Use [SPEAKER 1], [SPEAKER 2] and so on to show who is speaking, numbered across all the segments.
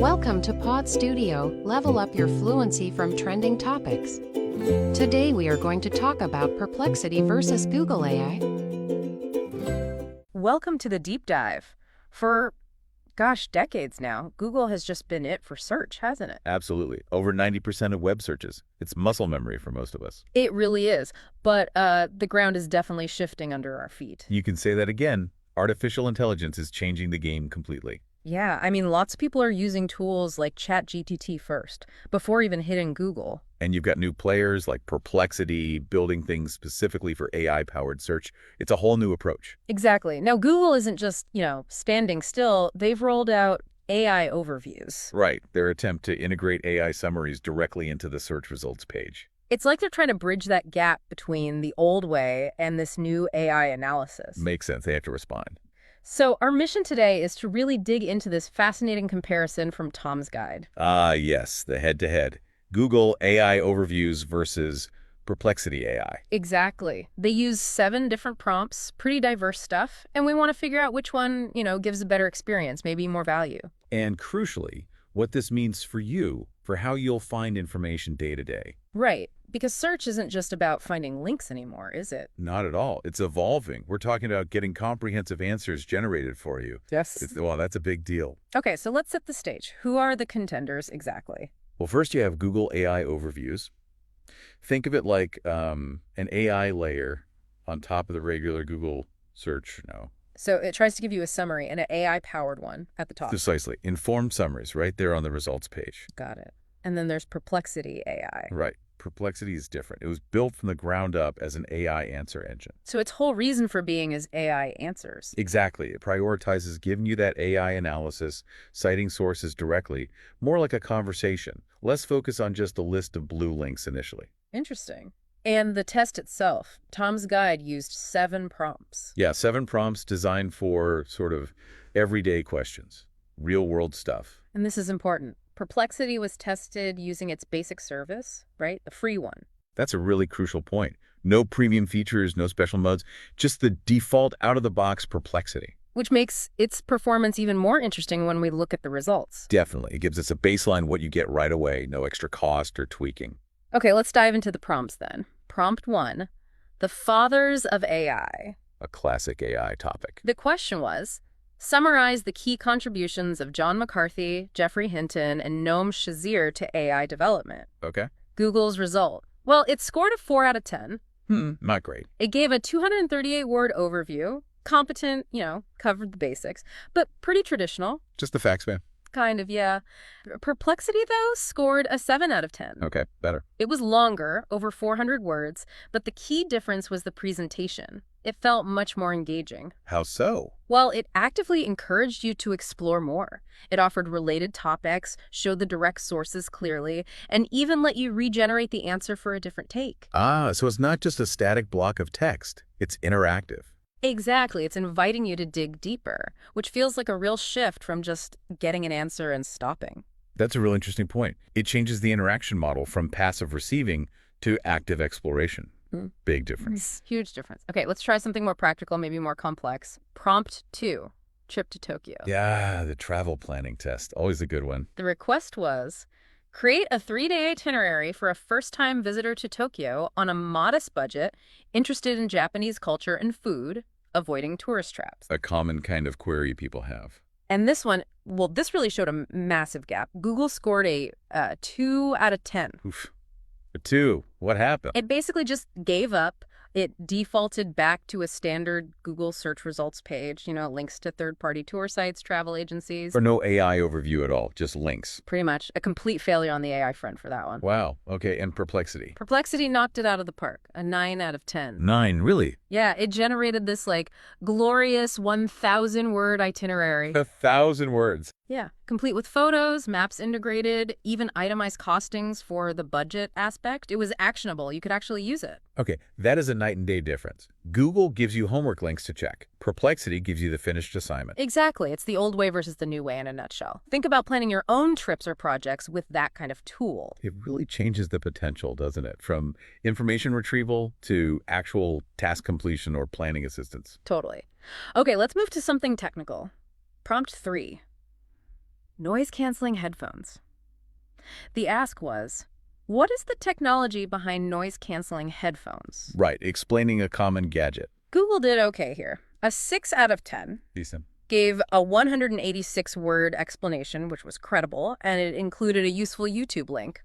[SPEAKER 1] Welcome to Pod Studio, level up your fluency from trending topics. Today we are going to talk about Perplexity versus Google AI.
[SPEAKER 2] Welcome to the deep dive. For, decades now, Google has just been it for search, hasn't it?
[SPEAKER 3] Absolutely. Over 90% of web searches. It's muscle memory for most of us.
[SPEAKER 2] It really is. But the ground is definitely shifting under our feet.
[SPEAKER 3] You can say that again. Artificial intelligence is changing the game completely.
[SPEAKER 2] Yeah, I mean, lots of people are using tools like ChatGPT first, before even hitting Google.
[SPEAKER 3] And you've got new players like Perplexity building things specifically for AI-powered search. It's a whole new approach.
[SPEAKER 2] Exactly. Now, Google isn't just, standing still. They've rolled out AI overviews.
[SPEAKER 3] Right. Their attempt to integrate AI summaries directly into the search results page.
[SPEAKER 2] It's like they're trying to bridge that gap between the old way and this new AI analysis.
[SPEAKER 3] Makes sense. They have to respond.
[SPEAKER 2] So our mission today is to really dig into this fascinating comparison from Tom's Guide.
[SPEAKER 3] Yes, the head-to-head. Google AI overviews versus Perplexity AI.
[SPEAKER 2] Exactly. They use 7 different prompts, pretty diverse stuff, and we want to figure out which one, gives a better experience, maybe more value.
[SPEAKER 3] And crucially, what this means for you, for how you'll find information day to day.
[SPEAKER 2] Right. Because search isn't just about finding links anymore, is it?
[SPEAKER 3] Not at all. It's evolving. We're talking about getting comprehensive answers generated for you.
[SPEAKER 2] Yes.
[SPEAKER 3] Well, that's a big deal.
[SPEAKER 2] Okay, so let's set the stage. Who are the contenders exactly?
[SPEAKER 3] Well, first you have Google AI overviews. Think of it like an AI layer on top of the regular Google search.
[SPEAKER 2] So it tries to give you a summary and an AI-powered one at the top.
[SPEAKER 3] Precisely. Informed summaries right there on the results page.
[SPEAKER 2] Got it. And then there's Perplexity AI.
[SPEAKER 3] Right. Perplexity is different. It was built from the ground up as an AI answer engine.
[SPEAKER 2] So its whole reason for being is AI answers.
[SPEAKER 3] Exactly. It prioritizes giving you that AI analysis, citing sources directly, more like a conversation, less focus on just a list of blue links initially.
[SPEAKER 2] Interesting. And the test itself, Tom's Guide used 7 prompts.
[SPEAKER 3] Yeah, 7 prompts designed for sort of everyday questions, real-world stuff.
[SPEAKER 2] And this is important. Perplexity was tested using its basic service, right? The free one.
[SPEAKER 3] That's a really crucial point. No premium features, no special modes, just the default out-of-the-box Perplexity.
[SPEAKER 2] Which makes its performance even more interesting when we look at the results.
[SPEAKER 3] Definitely. It gives us a baseline what you get right away, no extra cost or tweaking.
[SPEAKER 2] Okay, let's dive into the prompts then. Prompt 1, the fathers of AI.
[SPEAKER 3] A classic AI topic.
[SPEAKER 2] The question was, summarize the key contributions of John McCarthy, Geoffrey Hinton, and Noam Shazir to AI development.
[SPEAKER 3] Okay.
[SPEAKER 2] Google's result. Well, it scored a 4 out of 10.
[SPEAKER 3] Not great.
[SPEAKER 2] It gave a 238-word overview. Competent, covered the basics, but pretty traditional.
[SPEAKER 3] Just the facts, man.
[SPEAKER 2] Kind of, yeah. Perplexity, though, scored a 7 out of 10.
[SPEAKER 3] Okay, better.
[SPEAKER 2] It was longer, over 400 words, but the key difference was the presentation. It felt much more engaging.
[SPEAKER 3] How so?
[SPEAKER 2] Well, it actively encouraged you to explore more. It offered related topics, showed the direct sources clearly, and even let you regenerate the answer for a different take.
[SPEAKER 3] So it's not just a static block of text. It's interactive.
[SPEAKER 2] Exactly. It's inviting you to dig deeper, which feels like a real shift from just getting an answer and stopping.
[SPEAKER 3] That's a real interesting point. It changes the interaction model from passive receiving to active exploration. Big difference.
[SPEAKER 2] Huge difference. Okay, let's try something more practical, maybe more complex. Prompt 2, trip to Tokyo.
[SPEAKER 3] Yeah, the travel planning test. Always a good one.
[SPEAKER 2] The request was, create a 3-day itinerary for a first-time visitor to Tokyo on a modest budget, interested in Japanese culture and food, avoiding tourist traps.
[SPEAKER 3] A common kind of query people have.
[SPEAKER 2] And this one, well, this really showed a massive gap. Google scored a 2 out of 10.
[SPEAKER 3] Oof. A 2. What happened?
[SPEAKER 2] It basically just gave up. It defaulted back to a standard Google search results page, links to third-party tour sites, travel agencies.
[SPEAKER 3] Or no AI overview at all, just links.
[SPEAKER 2] Pretty much. A complete failure on the AI front for that one.
[SPEAKER 3] Wow. Okay, and Perplexity?
[SPEAKER 2] Perplexity knocked it out of the park. A 9 out of 10.
[SPEAKER 3] 9, really?
[SPEAKER 2] Yeah, it generated this, glorious 1,000-word itinerary.
[SPEAKER 3] 1,000 words.
[SPEAKER 2] Yeah, complete with photos, maps integrated, even itemized costings for the budget aspect. It was actionable. You could actually use it.
[SPEAKER 3] Okay, that is a night and day difference. Google gives you homework links to check. Perplexity gives you the finished assignment.
[SPEAKER 2] Exactly. It's the old way versus the new way in a nutshell. Think about planning your own trips or projects with that kind of tool.
[SPEAKER 3] It really changes the potential, doesn't it? From information retrieval to actual task completion or planning assistance.
[SPEAKER 2] Totally. Okay, let's move to something technical. Prompt 3. Noise-canceling headphones. The ask was, what is the technology behind noise-canceling headphones?
[SPEAKER 3] Right, explaining a common gadget.
[SPEAKER 2] Google did okay here. A 6 out of 10.
[SPEAKER 3] Decent.
[SPEAKER 2] Gave a 186-word explanation, which was credible, and it included a useful YouTube link.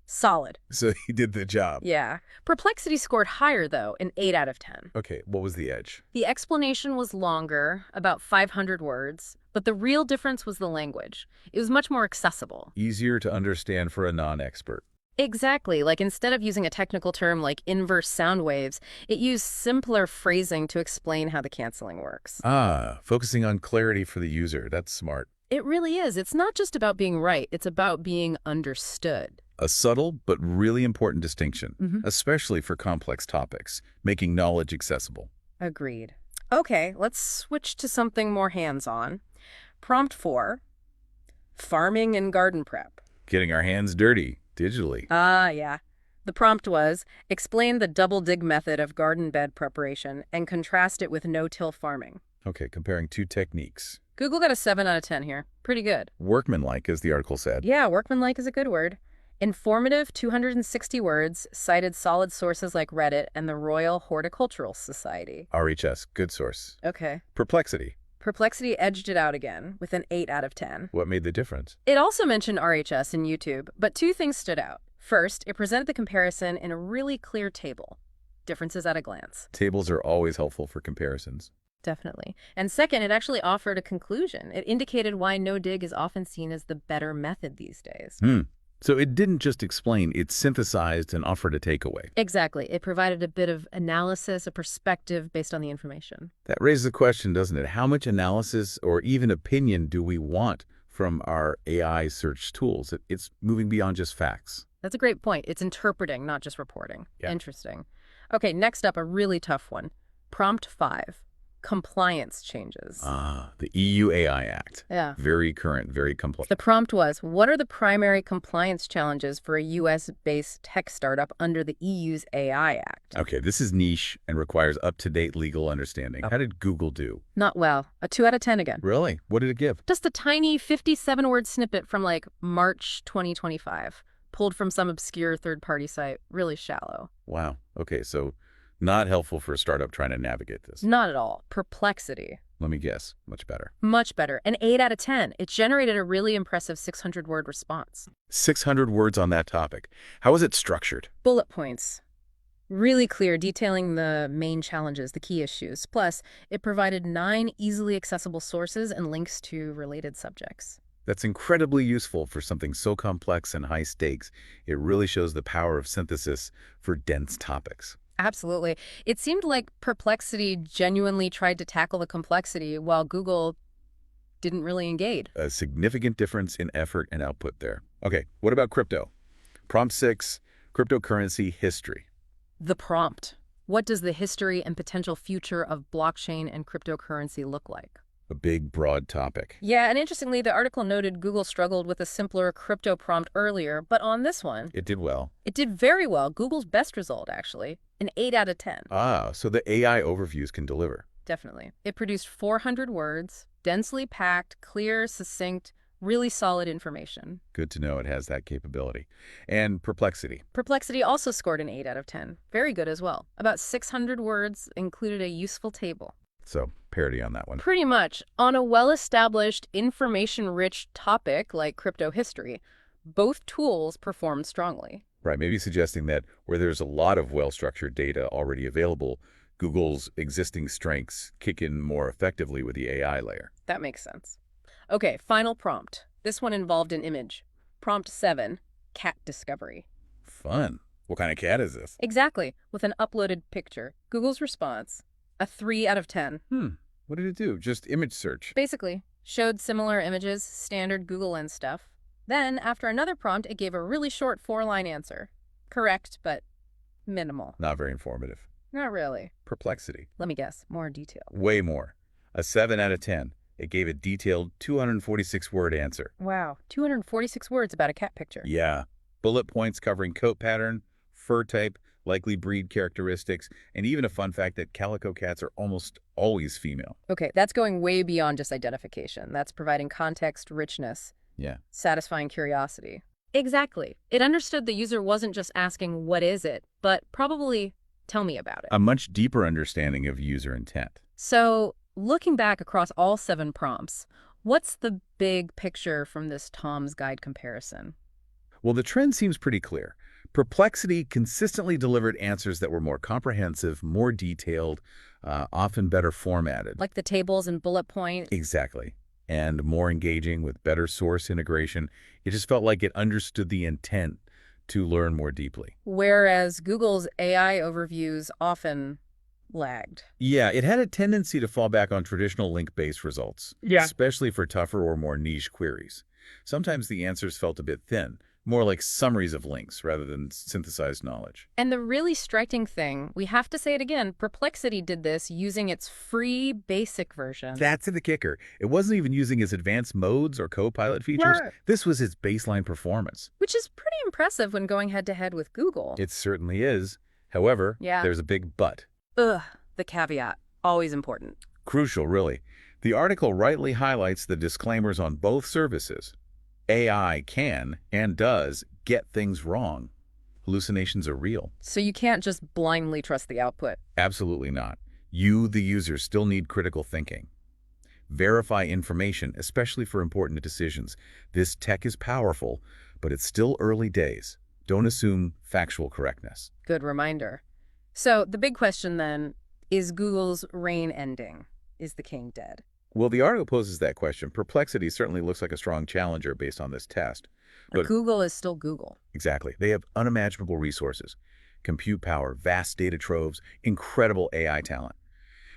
[SPEAKER 2] Solid.
[SPEAKER 3] So he did the job.
[SPEAKER 2] Yeah. Perplexity scored higher, though, an 8 out of 10.
[SPEAKER 3] Okay, what was the edge?
[SPEAKER 2] The explanation was longer, about 500 words, but the real difference was the language. It was much more accessible.
[SPEAKER 3] Easier to understand for a non-expert.
[SPEAKER 2] Exactly. Like instead of using a technical term like inverse sound waves, it used simpler phrasing to explain how the canceling works.
[SPEAKER 3] Ah, focusing on clarity for the user. That's smart.
[SPEAKER 2] It really is. It's not just about being right. It's about being understood.
[SPEAKER 3] A subtle but really important distinction, especially for complex topics, making knowledge accessible.
[SPEAKER 2] Agreed. Okay, let's switch to something more hands-on. Prompt 4, farming and garden prep.
[SPEAKER 3] Getting our hands dirty, digitally.
[SPEAKER 2] Yeah. The prompt was, explain the double dig method of garden bed preparation and contrast it with no-till farming.
[SPEAKER 3] Okay, comparing two techniques.
[SPEAKER 2] Google got a 7 out of 10 here. Pretty good.
[SPEAKER 3] Workmanlike, as the article said.
[SPEAKER 2] Yeah, workmanlike is a good word. Informative, 260 words, cited solid sources like Reddit and the Royal Horticultural Society.
[SPEAKER 3] RHS, good source.
[SPEAKER 2] Okay.
[SPEAKER 3] Perplexity.
[SPEAKER 2] Perplexity edged it out again with an 8 out of 10.
[SPEAKER 3] What made the difference?
[SPEAKER 2] It also mentioned RHS and YouTube, but two things stood out. First, it presented the comparison in a really clear table. Differences at a glance.
[SPEAKER 3] Tables are always helpful for comparisons.
[SPEAKER 2] Definitely. And second, it actually offered a conclusion. It indicated why no dig is often seen as the better method these days.
[SPEAKER 3] So it didn't just explain, it synthesized and offered a takeaway.
[SPEAKER 2] Exactly. It provided a bit of analysis, a perspective based on the information.
[SPEAKER 3] That raises the question, doesn't it? How much analysis or even opinion do we want from our AI search tools? It's moving beyond just facts.
[SPEAKER 2] That's a great point. It's interpreting, not just reporting.
[SPEAKER 3] Yeah.
[SPEAKER 2] Interesting. Okay, next up, a really tough one. Prompt 5. Compliance changes.
[SPEAKER 3] The EU AI Act.
[SPEAKER 2] Yeah.
[SPEAKER 3] Very current, very complex.
[SPEAKER 2] The prompt was, what are the primary compliance challenges for a U.S.-based tech startup under the EU's AI Act?
[SPEAKER 3] Okay, this is niche and requires up-to-date legal understanding. How did Google do?
[SPEAKER 2] Not well. A 2 out of 10 again.
[SPEAKER 3] Really? What did it give?
[SPEAKER 2] Just a tiny 57-word snippet from like March 2025, pulled from some obscure third-party site. Really shallow.
[SPEAKER 3] Wow. Okay, so not helpful for a startup trying to navigate this.
[SPEAKER 2] Not at all. Perplexity.
[SPEAKER 3] Let me guess. Much better.
[SPEAKER 2] Much better. An 8 out of 10. It generated a really impressive 600-word response.
[SPEAKER 3] 600 words on that topic. How was it structured?
[SPEAKER 2] Bullet points. Really clear, detailing the main challenges, the key issues. Plus, it provided 9 easily accessible sources and links to related subjects.
[SPEAKER 3] That's incredibly useful for something so complex and high stakes. It really shows the power of synthesis for dense topics.
[SPEAKER 2] Absolutely. It seemed like Perplexity genuinely tried to tackle the complexity while Google didn't really engage.
[SPEAKER 3] A significant difference in effort and output there. Okay, what about crypto? Prompt 6, cryptocurrency history.
[SPEAKER 2] The prompt. What does the history and potential future of blockchain and cryptocurrency look like?
[SPEAKER 3] A big, broad topic.
[SPEAKER 2] Yeah, and interestingly, the article noted Google struggled with a simpler crypto prompt earlier, but on this one,
[SPEAKER 3] It did well.
[SPEAKER 2] it did very well. Google's best result, actually. An 8 out of 10.
[SPEAKER 3] So the AI overviews can deliver.
[SPEAKER 2] Definitely. It produced 400 words, densely packed, clear, succinct, really solid information.
[SPEAKER 3] Good to know it has that capability. And Perplexity.
[SPEAKER 2] Perplexity also scored an 8 out of 10. Very good as well. About 600 words, included a useful table.
[SPEAKER 3] So parity on that one.
[SPEAKER 2] Pretty much. On a well-established, information-rich topic like crypto history, both tools performed strongly.
[SPEAKER 3] Right, maybe suggesting that where there's a lot of well-structured data already available, Google's existing strengths kick in more effectively with the AI layer.
[SPEAKER 2] That makes sense. Okay, final prompt. This one involved an image. Prompt 7, cat discovery.
[SPEAKER 3] Fun. What kind of cat is this?
[SPEAKER 2] Exactly, with an uploaded picture. Google's response, a 3 out of 10.
[SPEAKER 3] What did it do? Just image search.
[SPEAKER 2] Basically, showed similar images, standard Google Lens stuff. Then, after another prompt, it gave a really short 4-line answer. Correct, but minimal.
[SPEAKER 3] Not very informative.
[SPEAKER 2] Not really.
[SPEAKER 3] Perplexity.
[SPEAKER 2] Let me guess, more detail.
[SPEAKER 3] Way more. A 7 out of 10. It gave a detailed 246-word answer.
[SPEAKER 2] Wow, 246 words about a cat picture.
[SPEAKER 3] Yeah. Bullet points covering coat pattern, fur type, likely breed characteristics, and even a fun fact that calico cats are almost always female.
[SPEAKER 2] Okay, that's going way beyond just identification. That's providing context, richness.
[SPEAKER 3] Yeah.
[SPEAKER 2] Satisfying curiosity. Exactly. It understood the user wasn't just asking, what is it, but probably, tell me about it.
[SPEAKER 3] A much deeper understanding of user intent.
[SPEAKER 2] So, looking back across all 7 prompts, what's the big picture from this Tom's Guide comparison?
[SPEAKER 3] Well, the trend seems pretty clear. Perplexity consistently delivered answers that were more comprehensive, more detailed, often better formatted.
[SPEAKER 2] Like the tables and bullet point?
[SPEAKER 3] Exactly. And more engaging with better source integration. It just felt like it understood the intent to learn more deeply.
[SPEAKER 2] Whereas Google's AI overviews often lagged.
[SPEAKER 3] Yeah, it had a tendency to fall back on traditional link-based results,
[SPEAKER 4] Yeah.
[SPEAKER 3] especially for tougher or more niche queries. Sometimes the answers felt a bit thin, more like summaries of links rather than synthesized knowledge.
[SPEAKER 2] And the really striking thing, we have to say it again, Perplexity did this using its free basic version.
[SPEAKER 3] That's the kicker. It wasn't even using its advanced modes or Copilot features.
[SPEAKER 4] Right.
[SPEAKER 3] This was its baseline performance.
[SPEAKER 2] Which is pretty impressive when going head-to-head with Google.
[SPEAKER 3] It certainly is. However,
[SPEAKER 2] Yeah.
[SPEAKER 3] there's a big but.
[SPEAKER 2] Ugh, the caveat. Always important.
[SPEAKER 3] Crucial, really. The article rightly highlights the disclaimers on both services. AI can, and does, get things wrong. Hallucinations are real.
[SPEAKER 2] So you can't just blindly trust the output.
[SPEAKER 3] Absolutely not. You, the user, still need critical thinking. Verify information, especially for important decisions. This tech is powerful, but it's still early days. Don't assume factual correctness.
[SPEAKER 2] Good reminder. So the big question then, is Google's reign ending? Is the king dead?
[SPEAKER 3] Well, the article poses that question. Perplexity certainly looks like a strong challenger based on this test. But
[SPEAKER 2] Google is still Google.
[SPEAKER 3] exactly. They have unimaginable resources. Compute power, vast data troves, incredible AI talent.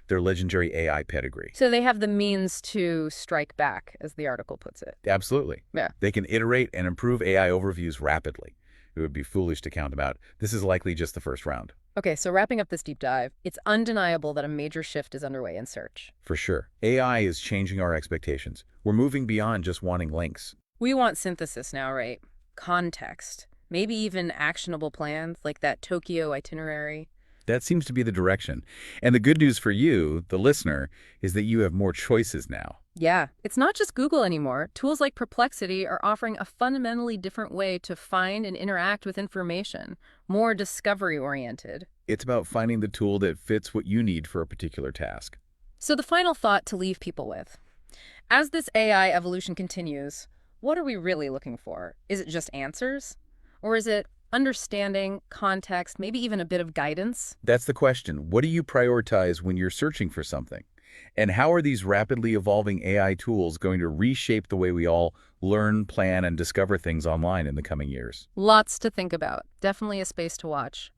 [SPEAKER 3] Their legendary AI pedigree.
[SPEAKER 2] So they have the means to strike back, as the article puts it.
[SPEAKER 3] Absolutely.
[SPEAKER 2] Yeah.
[SPEAKER 3] They can iterate and improve AI overviews rapidly. It would be foolish to count them out. This is likely just the first round.
[SPEAKER 2] Okay, so wrapping up this deep dive, it's undeniable that a major shift is underway in search.
[SPEAKER 3] For sure. AI is changing our expectations. We're moving beyond just wanting links.
[SPEAKER 2] We want synthesis now, right? Context. Maybe even actionable plans, like that Tokyo itinerary.
[SPEAKER 3] That seems to be the direction. And the good news for you, the listener, is that you have more choices now.
[SPEAKER 2] Yeah, it's not just Google anymore. Tools like Perplexity are offering a fundamentally different way to find and interact with information, more discovery-oriented.
[SPEAKER 3] It's about finding the tool that fits what you need for a particular task.
[SPEAKER 2] So the final thought to leave people with. As this AI evolution continues, what are we really looking for? Is it just answers? Or is it understanding, context, maybe even a bit of guidance?
[SPEAKER 3] That's the question. What do you prioritize when you're searching for something? And how are these rapidly evolving AI tools going to reshape the way we all learn, plan, and discover things online in the coming years?
[SPEAKER 2] Lots to think about. Definitely a space to watch.